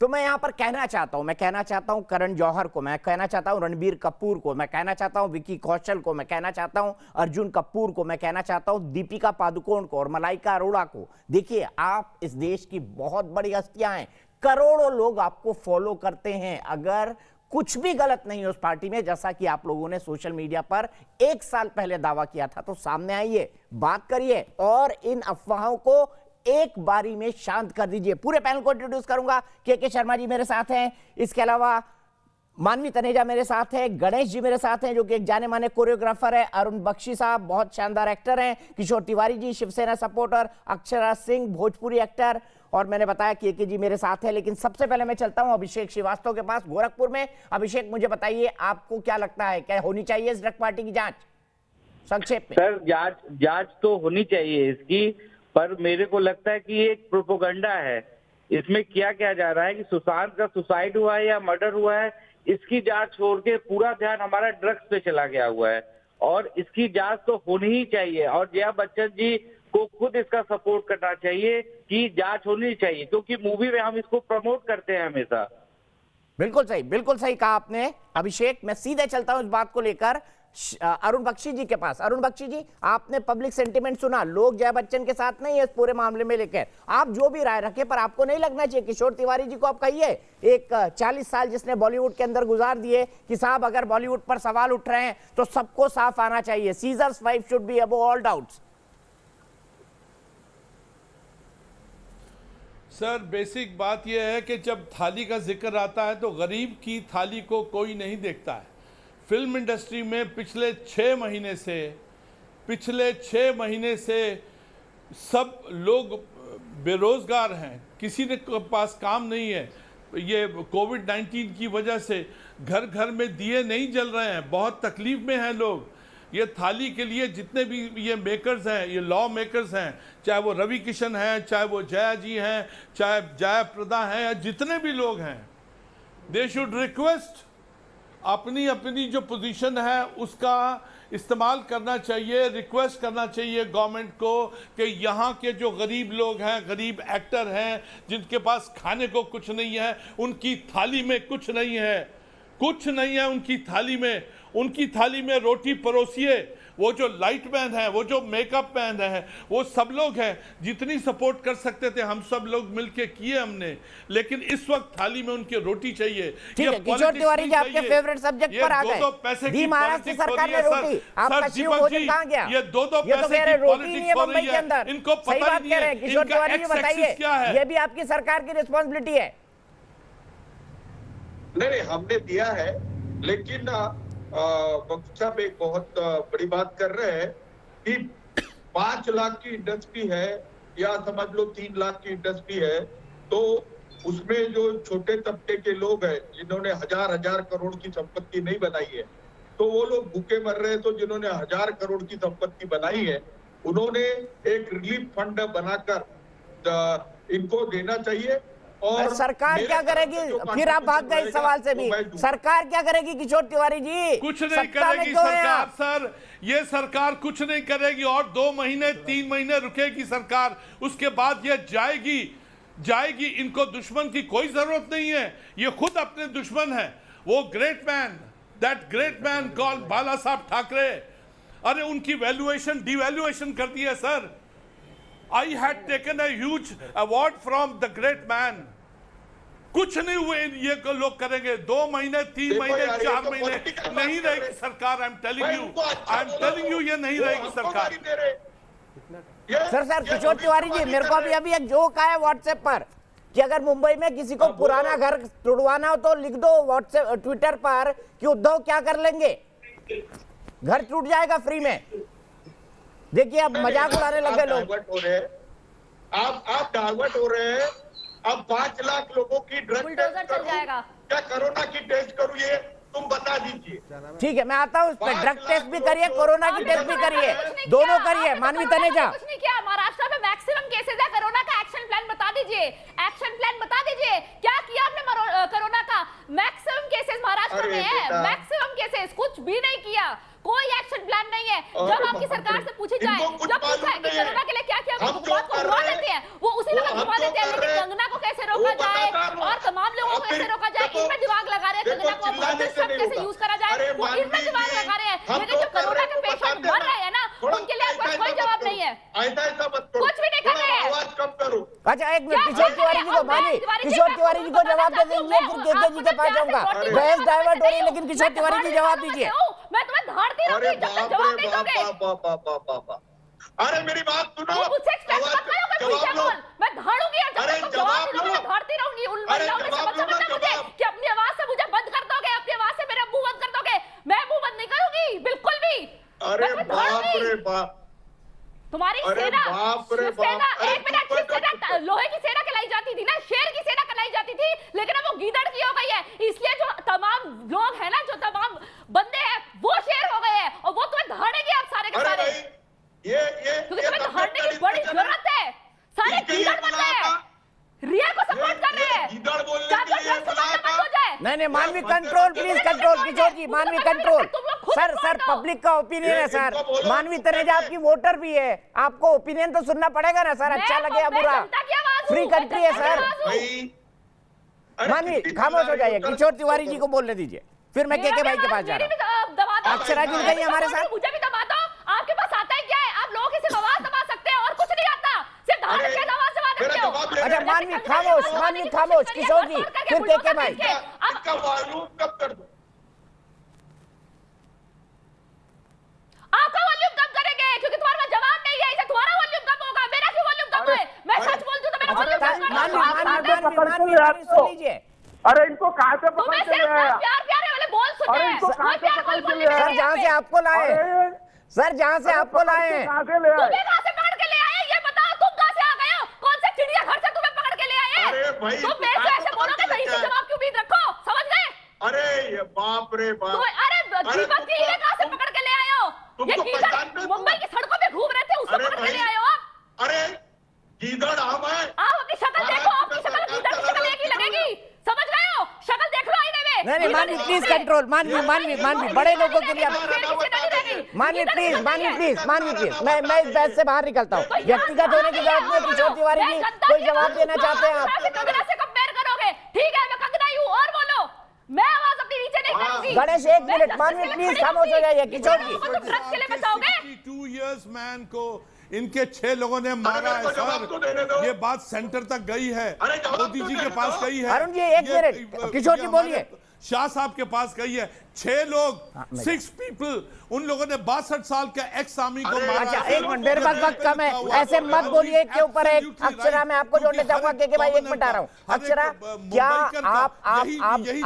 तो मैं यहां पर कहना चाहता हूं करण जौहर को, मैं कहना चाहता हूं रणबीर कपूर को, मैं कहना चाहता हूं विकी कौशल को, मैं कहना चाहता हूं अर्जुन कपूर को, मैं कहना चाहता हूं दीपिका पादुकोण को और मलाइका अरोड़ा को। देखिए, आप इस देश की बहुत बड़ी हस्तियां हैं, करोड़ों लोग आपको फॉलो करते हैं। अगर कुछ भी गलत नहीं है उस पार्टी में, जैसा कि आप लोगों ने सोशल मीडिया पर 1 साल पहले दावा किया था, तो सामने आइए, बात करिए और इन अफवाहों को एक बारी में शांत कर दीजिए। पूरे पैनल को इंट्रोड्यूस करूंगा। के शर्मा जी मेरे साथ हैं, इसके अलावा मानवी तनेजा मेरे साथ है, गणेश जी मेरे साथ हैं जो कि एक जाने माने कोरियोग्राफर है, अरुण बख्शी साहब बहुत शानदार एक्टर हैं, किशोर तिवारी जी शिवसेना सपोर्टर, अक्षरा सिंह भोजपुरी एक्टर, और मैंने बताया कि के जी मेरे साथ है। लेकिन सबसे पहले मैं चलता हूं अभिषेक श्रीवास्तव के पास गोरखपुर में। अभिषेक, मुझे बताइए, आपको क्या लगता है, क्या होनी चाहिए इस ड्रग पार्टी की जांच? संक्षेप में सर, जांच तो होनी चाहिए इसकी, पर मेरे को लगता है कि ये एक प्रोपोगंडा है। इसमें क्या जा रहा है कि सुशांत का सुसाइड हुआ है या मर्डर हुआ है, इसकी जांच छोड़ के पूरा ध्यान हमारा ड्रग्स पे चला गया हुआ है, और इसकी जांच तो होनी ही चाहिए। और जया बच्चन जी को खुद इसका सपोर्ट करना चाहिए कि जांच होनी चाहिए, क्योंकि मूवी में हम इसको प्रमोट करते हैं हमेशा। बिल्कुल सही कहा आपने अभिषेक। मैं सीधे चलता हूं इस बात को लेकर अरुण बख्शी जी के पास। अरुण बख्शी जी, आपने पब्लिक सेंटीमेंट सुना, लोग जया बच्चन के साथ नहीं है इस पूरे मामले में लेकर, आप जो भी राय रखे, पर आपको नहीं लगना चाहिए किशोर तिवारी जी को आप कहिए, एक 40 साल जिसने बॉलीवुड के अंदर गुजार दिए, कि साहब अगर बॉलीवुड पर सवाल उठ रहे हैं तो सबको साफ आना चाहिए, seizures wife should be above all doubts. Sir, basic बात यह है कि जब थाली का जिक्र आता है तो गरीब की थाली को कोई नहीं देखता है। फिल्म इंडस्ट्री में पिछले 6 महीने से सब लोग बेरोजगार हैं, किसी के पास काम नहीं है। ये कोविड-19 की वजह से घर घर में दिए नहीं जल रहे हैं, बहुत तकलीफ में हैं लोग। ये थाली के लिए जितने भी ये मेकर्स हैं, ये लॉ मेकर्स हैं, चाहे वो रवि किशन हैं, चाहे वो जया जी हैं, चाहे जयाप्रदा हैं, या जितने भी लोग हैं, दे शुड रिक्वेस्ट, अपनी अपनी जो पोजीशन है उसका इस्तेमाल करना चाहिए, रिक्वेस्ट करना चाहिए गवर्नमेंट को कि यहाँ के जो गरीब लोग हैं, गरीब एक्टर हैं, जिनके पास खाने को कुछ नहीं है, उनकी थाली में कुछ नहीं है उनकी थाली में रोटी परोसिए। वो जो लाइट मैन है, वो जो मेकअप मैन है, वो सब लोग हैं, जितनी सपोर्ट कर सकते थे हम सब लोग मिलके किए हमने, लेकिन इस वक्त थाली में उनकी रोटी चाहिए। ठीक है, किशोर तिवारी जी आपके फेवरेट सब्जेक्ट पर आ गए। पैसे दी महाराष्ट्र सरकार ने रोटी, आपका शिव भोजन कहां गया? ये दो पैसे की पॉलिटिक्स हो रही है, इनको पता नहीं है। किशोर तिवारी जी बताइए, ये भी आपकी सरकार की रिस्पॉन्सिबिलिटी है? नहीं, हमने दिया है, लेकिन साहब एक बहुत बड़ी बात कर रहे हैं कि 5 लाख की इंडस्ट्री है या समझ लो 3 लाख की इंडस्ट्री है, तो उसमें जो छोटे तबके के लोग हैं जिन्होंने हजार करोड़ की संपत्ति नहीं बनाई है, तो वो लोग भूखे मर रहे हैं। तो जिन्होंने 1000 करोड़ की संपत्ति बनाई है, उन्होंने एक रिलीफ फंड बनाकर इनको देना चाहिए। और सरकार क्या करेगी? फिर आप भाग गए इस सवाल से भी, सरकार क्या करेगी किशोर तिवारी जी? कुछ नहीं करेगी सरकार सर, ये सरकार कुछ नहीं करेगी, और 2 महीने 3 महीने रुकेगी सरकार, उसके बाद ये जाएगी। इनको दुश्मन की कोई जरूरत नहीं है, ये खुद अपने दुश्मन है। वो दैट ग्रेट मैन कॉल्ड बाला साहब ठाकरे, अरे उनकी वैल्यूएशन डिवैल्यूएशन कर दी है sir. I had taken a huge award from the great man. कुछ नहीं हुए ये लोग करेंगे। 2 महीने 3 महीने 4 महीने नहीं रहेगी सरकार। आई एम टेलिंग यू ये नहीं रहेगी सरकार। सर किशोर तिवारी जी, मेरे को अभी एक जोक आया व्हाट्सएप पर कि अगर मुंबई में किसी को पुराना घर तोड़वाना हो तो लिख दो व्हाट्सएप ट्विटर पर कि उद्धव क्या कर लेंगे, घर टूट जाएगा फ्री में। देखिए अब मजाक उड़ाने लगे लोग। आप डाइवर्ट हो रहे हैं। अब 5 लाख लोगों की ड्रग टेस्ट करूं क्या कोरोना की टेस्ट करूं, ये तुम बता दीजिए। ठीक है, मैं आता हूँ उस पर। ड्रग टेस्ट भी करिए, कोरोना की टेस्ट भी करिए, दोनों करिए। मानवी तनेजा, कुछ नहीं किया, महाराष्ट्र में मैक्सिमम केसेस है, कोरोना का एक्शन प्लान बता दीजिए, क्या किया आपने कोरोना का? मैक्सिमम केसेस महाराष्ट्र में है, मैक्सिमम केसेस, कुछ भी नहीं किया, कोई एक्शन प्लान नहीं है। जब आपकी सरकार से पूछी जाए, जब पूछा है कि कोरोना के लिए क्या किया, बात को घुमा देते हैं, वो उसी वक्त घुमा देते हैं, लेकिन कंगना को कैसे रोका जाए और तमाम लोगों को कैसे रोका जाए, इनमें दिमाग लगा रहे हैं। कंगना को कैसे यूज करा जाए, वो इनमें दिमाग लगा रहे हैं। लेकिन जो कोरोना के पेशेंट मर रहे हैं ना, उनके लिए आपका कोई जवाब नहीं है, कुछ भी नहीं कर रहे हैं। आवाज कम करो। अच्छा एक मिनट, किशोर तिवारी जी को मानिए, किशोर तिवारी जी को जवाब दे देंगे, फिर केके जी के पास जाऊंगा। बहस डाइवर्ट हो रही है, लेकिन किशोर तिवारी जी जवाब दीजिए। मैं तुम्हें धाड़ती रहूंगी जब तक जवाब नहीं दोगे। अरे मेरी बात सुनो, मुझसे एक्सप्रेस मत करो, मैं पीछे बोल, मैं धाड़ूंगी और जब तक तुम जवाब नहीं दोगे मैं धाड़ती रहूंगी। उन महिलाओं ने समझा मुझे कि अपनी आवाज से मुझे बंद कर दोगे, अपनी आवाज से मेरा मुंह बंद कर दोगे। मैं मुंह बंद नहीं करूंगी, बिल्कुल भी। अरे बाप रे बाप, तुम्हारी सेना, एक मिनट, लोहे की सेना कहलाई जाती थी ना, शेर की सेना कहलाई जाती थी, लेकिन अब वो गीदड़ की हो गई है। इसलिए जो तमाम लोग हैं ना, जो तमाम बंदे हैं, वो शेर हो गए हैं और वो तुम्हें धाड़ेंगे आप सारे के सारे। क्योंकि तुम्हें धाड़ने की बड़ी जरूरत है। सारे गीदड़ बन रहे हैं, रिया को सपोर्ट कर रहे हैं। नहीं, मानवी कंट्रोल, प्लीज कंट्रोल, किशोर जी, मानवी कंट्रोल। सर पब्लिक का ओपिनियन है सर, मानवी तनेजा आपकी वोटर भी है, आपको ओपिनियन तो सुनना पड़ेगा ना सर, अच्छा लगे या बुरा, फ्री कंट्री है सर। मानवी खामोश हो जाइए, किशोर तिवारी जी को बोलने दीजिए, फिर मैं केके भाई के पास जा रहा हूँ। अक्षरा जुड़ गई हमारे साथ। मुझे भी दबा दो, आपके पास आता है क्या है? आप लोगों की सिर्फ आवाज दबा सकते हैं और कुछ नहीं आता, सिर्फ धाड़ के आवाज दबा सकते हो। अच्छा मानवी खामोश, मानवी खामोश, किशोर जी फिर केके भाई। इसका वॉल्यूम कब कर दो? आपका वॉल्यूम कम करेंगे क्योंकि तुम्हारे पास जवाब नहीं है, इसे तुम्हारा वॉल्यूम कम होगा, मेरा क्यों वॉल्यूम कम है? मैं सच बोलती हूं तो मेरा वॉल्यूम कम होगा। सुन लीजिए, अरे इनको कहां से पकड़ के ले आया? प्यार प्यारे वाले बोल सुन रहे हैं, प्यार बोल बोल रहे सर जहां से आपको लाए, सर जहां से आपको लाए हैं, कहां से ले आए? तुम्हें कहां से पकड़ के ले आए ये बताओ, तुम कहां से आ गए हो? कौन से चिड़ियाघर से तुम्हें पकड़ के ले आए? अरे भाई, तुम मेरे से ऐसे बोलोगे तो इसी जवाब की उम्मीद रखो, समझ गए? अरे ये बाप रे बाप, अरे दीपक जी ये कहां से पकड़ के ले आए हो? ये गीदड़ मुंबई की सड़कों पे घूम रहे थे, उसको पकड़ के ले आए हो आप? अरे गीदड़ हम हैं। आप अपनी शक्ल देखो, आपकी शक्ल गीदड़ की शक्ल एक ही लगेगी, समझ गए हो? शक्ल देख लो आईने में। नहीं मानवी प्लीज कंट्रोल, मानवी बड़े लोगों के लिए मानवी प्लीज, मैं इस बहस से बाहर निकलता हूँ, व्यक्तिगत होने की जरूरत नहीं। किशोर तिवारी जी कोई जवाब देना चाहते हैं आप? कंगना से कंपेयर करोगे, ठीक है मैं कंगना ही हूँ और बोलो, मैं आवाज अपनी नीचे नहीं करूंगी। गणेश एक मिनट, मानवी प्लीज खामोश हो जाइए। किशोर जी ड्रग्स के लिए बचाओगे? 62 years मैन को इनके 6 लोगों ने मारा है सर, ये बात सेंटर तक गई है, मोदी जी के पास गई है। अरुण जी एक मिनट, किशोर जी बोलिए। शाह साहब के पास गई है, 6 लोग 6 पीपल, उन लोगों ने 62 साल के एक्स आर्मी को मारा। अच्छा एक मिनट, मेरे पास वक्त कम है, ऐसे मत बोलिए के ऊपर एक। अक्षरा मैं आपको जोड़ने चाहूंगा, के भाई एक मिनट आ रहा हूँ। अक्षरा क्या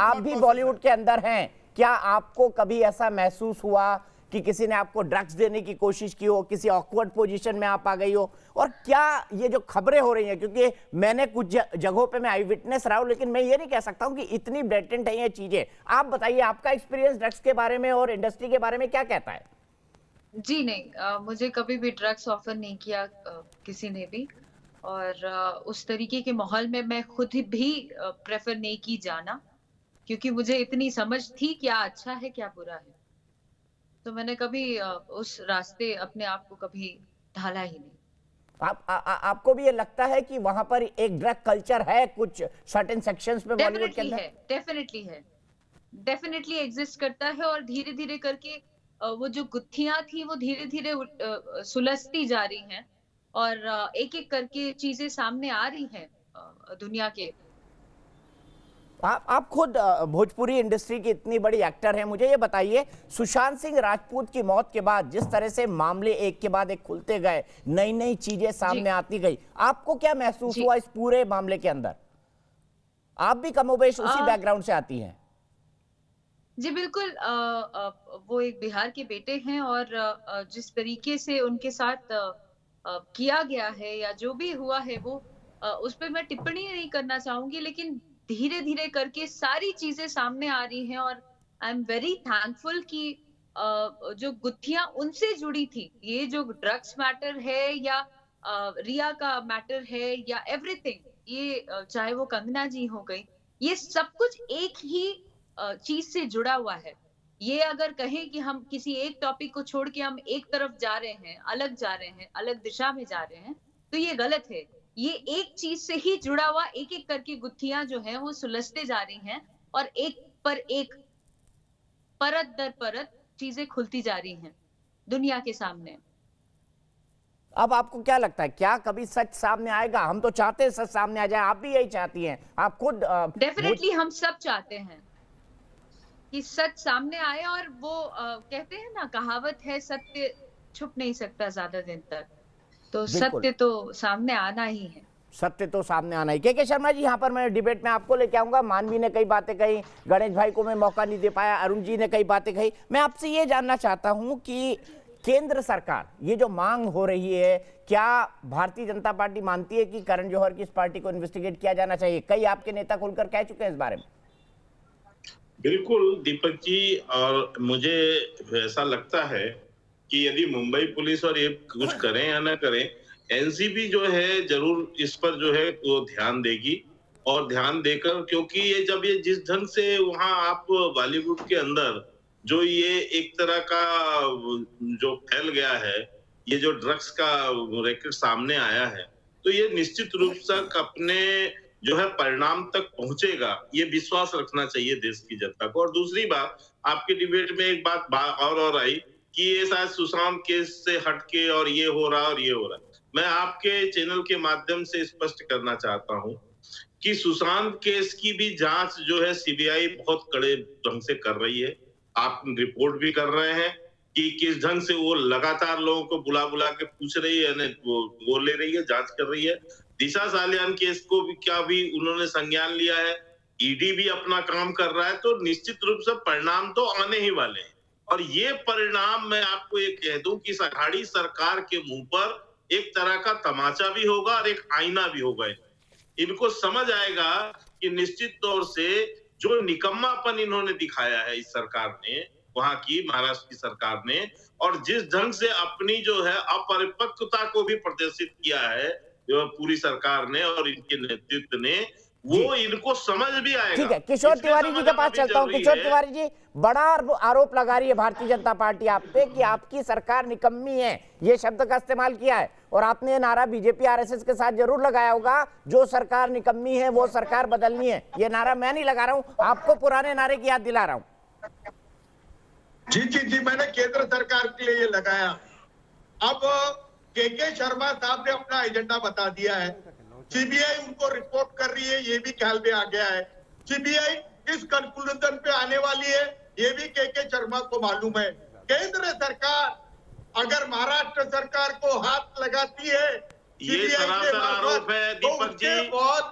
आप भी बॉलीवुड के अंदर हैं, क्या आपको कभी ऐसा महसूस हुआ कि किसी ने आपको ड्रग्स देने की कोशिश की हो, किसी ऑकवर्ड पोजीशन में आप आ गई हो? और क्या ये जो खबरें हो रही हैं, क्योंकि मैंने कुछ जगहों पे मैं आई विटनेस रहा हूं, लेकिन मैं ये नहीं कह सकता हूं कि इतनी ब्लेटेंट है ये चीजें। आप बताइए आपका एक्सपीरियंस ड्रग्स के बारे में और इंडस्ट्री के बारे में क्या कहता है? जी नहीं, मुझे कभी भी ड्रग्स ऑफर नहीं किया किसी ने भी, और उस तरीके के माहौल में मैं खुद भी प्रेफर नहीं की जाना, क्योंकि मुझे इतनी समझ थी क्या अच्छा है क्या बुरा है, तो मैंने कभी उस रास्ते अपने आप को कभी ढाला ही नहीं। आपको भी ये लगता है कि वहां पर एक ड्रग कल्चर है कुछ सर्टेन सेक्शंस में बॉलीवुड के अंदर? डेफिनेटली एग्जिस्ट करता है, और धीरे धीरे करके वो जो गुत्थियां थी वो धीरे धीरे सुलझती जा रही हैं, और एक एक करके चीजें सामने आ रही हैं दुनिया के। आप खुद भोजपुरी इंडस्ट्री की इतनी बड़ी एक्टर हैं, मुझे ये बताइए सुशांत सिंह राजपूत की मौत के बाद जिस तरह से मामले एक के बाद एक खुलते गए, नई नई चीजें सामने आती गई, आपको क्या महसूस हुआ इस पूरे मामले के अंदर? आप भी कमोबेश उसी बैकग्राउंड से आती हैं। जी बिल्कुल, वो एक बिहार के बेटे हैं, और जिस तरीके से उनके साथ किया गया है या जो भी हुआ है वो उस पर मैं टिप्पणी नहीं करना चाहूंगी, लेकिन धीरे धीरे करके सारी चीजें सामने आ रही हैं, और आई एम वेरी थैंकफुल कि जो गुत्थियां उनसे जुड़ी थी, ये जो ड्रग्स मैटर है या रिया का मैटर है या एवरीथिंग, ये चाहे वो कंगना जी हो गई, ये सब कुछ एक ही चीज से जुड़ा हुआ है। ये अगर कहें कि हम किसी एक टॉपिक को छोड़ के हम एक तरफ जा रहे हैं, अलग जा रहे हैं, अलग दिशा में जा रहे हैं, तो ये गलत है। ये एक चीज से ही जुड़ा हुआ एक एक करके गुत्थियां जो है वो सुलझते जा रही हैं और एक पर एक परत दर परत चीजें खुलती जा रही हैं दुनिया के सामने। अब आपको क्या लगता है, क्या कभी सच सामने आएगा? हम तो चाहते हैं सच सामने आ जाए, आप भी यही चाहती हैं, आप खुद डेफिनेटली हम सब चाहते हैं कि सच सामने आए और वो कहते हैं ना, कहावत है सत्य छुप नहीं सकता ज्यादा दिन तक, तो बिल्कुल। सत्य तो सामने आना ही है। सत्य तो सामने आना ही। के शर्मा जी, यहाँ पर मैं डिबेट में आपको लेके आऊंगा। मानवी ने कई बातें कही, गणेश भाई को मैं मौका नहीं दे पाया, अरुण जी ने कई बातें कही। मैं आपसे ये जानना चाहता हूं कि केंद्र सरकार, ये जो मांग हो रही है, क्या भारतीय जनता पार्टी मानती है कि करण जौहर की इस पार्टी को इन्वेस्टिगेट किया जाना चाहिए? कई आपके नेता खुलकर कह चुके हैं इस बारे में। बिल्कुल दीपक जी, और मुझे ऐसा लगता है कि यदि मुंबई पुलिस और ये कुछ करें या ना करें, एनसीबी जो है जरूर इस पर जो है वो ध्यान देगी, और ध्यान देकर, क्योंकि ये जब ये जिस ढंग से वहां आप बॉलीवुड के अंदर जो ये एक तरह का जो फैल गया है, ये जो ड्रग्स का रैकेट सामने आया है, तो ये निश्चित रूप से अपने जो है परिणाम तक पहुंचेगा, ये विश्वास रखना चाहिए देश की जनता को। और दूसरी बात, आपके डिबेट में एक बात और आई कि ये शायद सुशांत केस से हटके और ये हो रहा और ये हो रहा। मैं आपके चैनल के माध्यम से स्पष्ट करना चाहता हूं कि सुशांत केस की भी जांच जो है सीबीआई बहुत कड़े ढंग से कर रही है। आप रिपोर्ट भी कर रहे हैं कि किस ढंग से वो लगातार लोगों को बुला बुला के पूछ रही है, वो ले रही है, जांच कर रही है। दिशा सालियान केस को भी उन्होंने संज्ञान लिया है, ईडी भी अपना काम कर रहा है। तो निश्चित रूप से परिणाम तो आने ही वाले हैं, और ये परिणाम मैं आपको ये कह दूं कि इस अघाड़ी सरकार के मुंह पर एक तरह का तमाचा भी होगा और एक आईना भी होगा। इनको समझ आएगा कि निश्चित तौर से जो निकम्मापन इन्होंने दिखाया है इस सरकार ने, वहां की महाराष्ट्र की सरकार ने, और जिस ढंग से अपनी जो है अपरिपक्वता को भी प्रदर्शित किया है पूरी सरकार ने और इनके नेतृत्व ने, वो इनको समझ भी आएगा। ठीक है, किशोर तिवारी जी के पास चलता हूं। किशोर तिवारी जी, बड़ा आरोप लगा रही है भारतीय जनता पार्टी आप पे कि आपकी सरकार निकम्मी है, ये शब्द का इस्तेमाल किया है, और आपने ये नारा बीजेपी आरएसएस के साथ जरूर लगाया होगा, जो सरकार निकम्मी है वो सरकार बदलनी है। ये नारा मैं नहीं लगा रहा हूं, आपको पुराने नारे की याद दिला रहा हूं। जी, मैंने केंद्र सरकार के लिए ये लगाया। अब के शर्मा साहब ने अपना एजेंडा बता दिया है, सीबीआई उनको रिपोर्ट कर रही है, ये भी ख्याल में आ गया है। सीबीआई किस कंक्लूजन पे आने वाली है ये भी के शर्मा को मालूम है। केंद्र सरकार अगर महाराष्ट्र सरकार को हाथ लगाती है, ये सरासर आरोप है दीपक जी।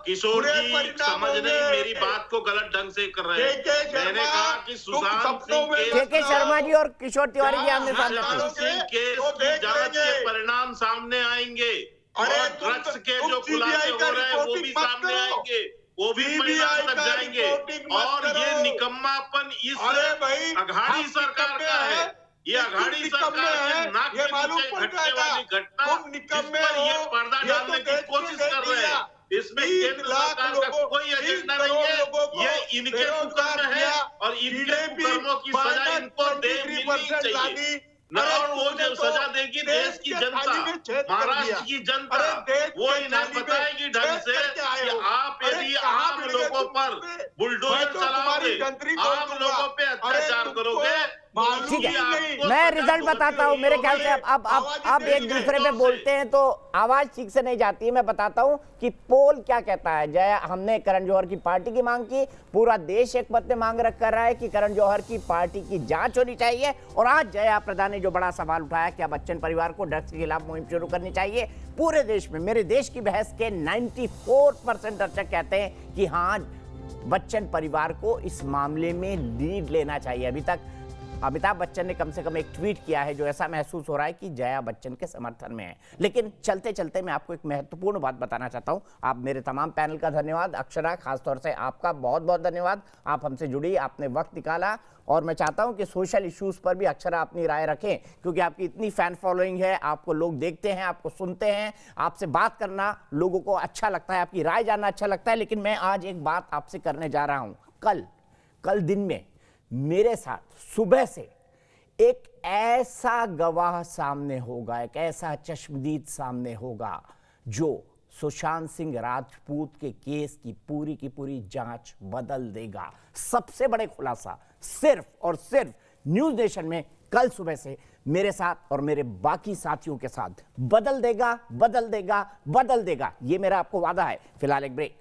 किशोर जी समझ नहीं, मेरी बात को गलत ढंग से कर रहे हैं। मैंने कहा कि सुशांत सिंह के शर्मा जी और किशोर तिवारी जी आमने सामने सिंह केस की जांच के परिणाम सामने आएंगे, और ड्रग्स के जो खुलासे हो रहे हैं वो भी सामने आएंगे, वो भी परिणाम तक जाएंगे। और ये निकम्मापन इस अघाड़ी सरकार का है, ये अघाड़ी सरकार के नाक के नीचे घटने वाली घटना, जिस पर ये पर्दा डालने की कोशिश कर रहे हैं, इसमें केंद्र सरकार का कोई एजेंडा नहीं है। ये इनके कुकर्म है, और इनके कुकर्मों की सजा इनको मिलनी चाहिए। और वो जो सजा देगी देश की जनता, महाराष्ट्र की जनता, वो इन्हें बताएगी ढंग से कि आप यदि आम लोगों पर बुलडोजर चलाओगे, आम लोगों पे अत्याचार करोगे। ठीक है, मैं रिजल्ट बताता हूं। मेरे ख्याल से अब एक दूसरे पे बोलते हैं तो आवाज ठीक से नहीं जाती है। मैं बताता हूं कि पोल क्या कहता है। जया, हमने करण जौहर की पार्टी की मांग की, पूरा देश एक मत में मांग रख कर रहा है कि करण जौहर की पार्टी की जांच होनी चाहिए। और आज जया प्रदा ने जो बड़ा सवाल उठाया, क्या बच्चन परिवार को ड्रग्स के खिलाफ मुहिम शुरू करनी चाहिए पूरे देश में। मेरे देश की बहस के 94% दर्शक कहते हैं कि हाँ, बच्चन परिवार को इस मामले में लीड लेना चाहिए। अभी तक अमिताभ बच्चन ने कम से कम एक ट्वीट किया है जो ऐसा महसूस हो रहा है कि जया बच्चन के समर्थन में है। लेकिन चलते चलते मैं आपको एक महत्वपूर्ण बात बताना चाहता हूं। आप मेरे तमाम पैनल का धन्यवाद, अक्षरा खासतौर से आपका बहुत बहुत धन्यवाद। आप हमसे जुड़ी, आपने वक्त निकाला, और मैं चाहता हूं कि सोशल इश्यूज पर भी अक्षरा अपनी राय रखें, क्योंकि आपकी इतनी फैन फॉलोइंग है, आपको लोग देखते हैं, आपको सुनते हैं, आपसे बात करना लोगों को अच्छा लगता है, आपकी राय जानना अच्छा लगता है। लेकिन मैं आज एक बात आपसे करने जा रहा हूं। कल दिन में मेरे साथ सुबह से एक ऐसा गवाह सामने होगा, एक ऐसा चश्मदीद सामने होगा जो सुशांत सिंह राजपूत के केस की पूरी जांच बदल देगा। सबसे बड़े खुलासा सिर्फ और सिर्फ न्यूज नेशन में कल सुबह से मेरे साथ और मेरे बाकी साथियों के साथ बदल देगा, बदल देगा, बदल देगा। ये मेरा आपको वादा है। फिलहाल एक ब्रेक।